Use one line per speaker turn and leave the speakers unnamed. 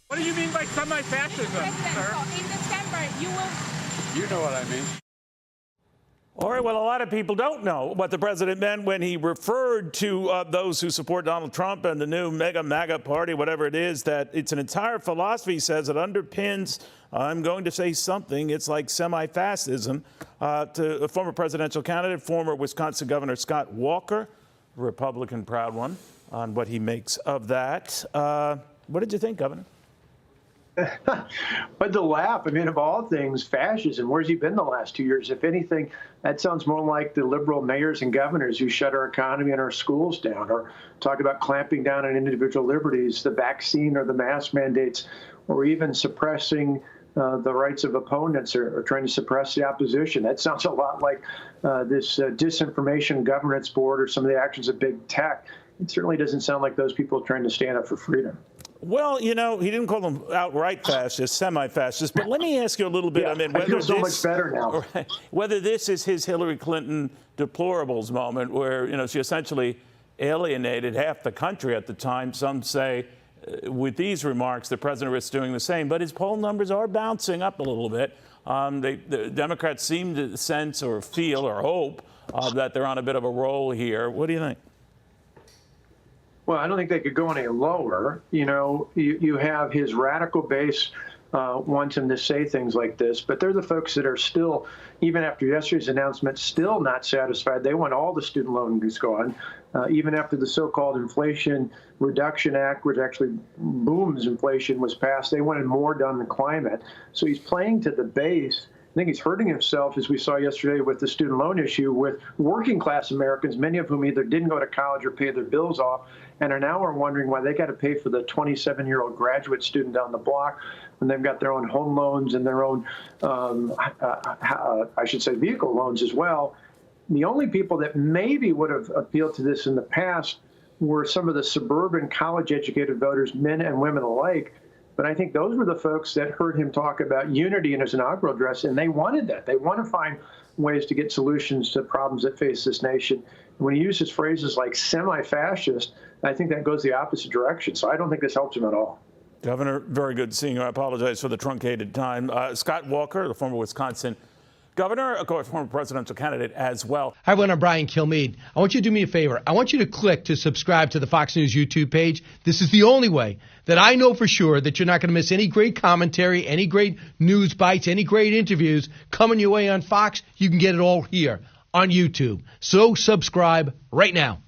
What do you mean by semi-fascism, sir?
So in December, you will...
You know what I mean.
All right, well, a lot of people don't know what the president meant when he referred to those who support Donald Trump and the new MAGA party, whatever it is, that it's an entire philosophy, he says, that underpins, I'm going to say something, it's like semi-fascism, to a former presidential candidate, former Wisconsin Governor Scott Walker, Republican proud one, on what he makes of that. What did you think, Governor?
But to laugh, I mean, of all things, fascism, where's he been the last 2 years? If anything, that sounds more like the liberal mayors and governors who shut our economy and our schools down, or talk about clamping down on individual liberties, the vaccine or the mask mandates, or even suppressing the rights of opponents, or trying to suppress the opposition. That sounds a lot like this disinformation governance board or some of the actions of big tech. It certainly doesn't sound like those people trying to stand up for freedom.
Well, you know, he didn't call them outright fascists, semi-fascists. But let me ask you a little bit.
Yeah,
I mean,
I feel so much better now.
Whether this is his Hillary Clinton deplorables moment, where she essentially alienated half the country at the time. Some say, with these remarks, the president risks doing the same. But his poll numbers are bouncing up a little bit. The Democrats seem to sense or feel or hope that they're on a bit of a roll here. What do you think?
Well, I don't think they could go any lower. You have his radical base wants him to say things like this, but they're the folks that are still, even after yesterday's announcement, still not satisfied. They want all the student loans gone, even after the so-called Inflation Reduction Act, which actually booms inflation, was passed. They wanted more done on the climate. So he's playing to the base. I think he's hurting himself, as we saw yesterday with the student loan issue, with working class Americans, many of whom either didn't go to college or pay their bills off, and are now wondering why they got to pay for the 27-year-old graduate student down the block when they've got their own home loans and their own, I should say, vehicle loans as well. The only people that maybe would have appealed to this in the past were some of the suburban college-educated voters, men and women alike. But I think those were the folks that heard him talk about unity in his inaugural address, and they wanted that. They want to find ways to get solutions to problems that face this nation. And when he uses phrases like semi-fascist, I think that goes the opposite direction. So I don't think this helps him at all.
Governor, very good seeing you. I apologize for the truncated time. Scott Walker, the former Wisconsin governor, of course, former presidential candidate as well.
Hi, everyone. I'm Brian Kilmeade. I want you to do me a favor. I want you to click to subscribe to the Fox News YouTube page. This is the only way that I know for sure that you're not going to miss any great commentary, any great news bites, any great interviews coming your way on Fox. You can get it all here on YouTube. So subscribe right now.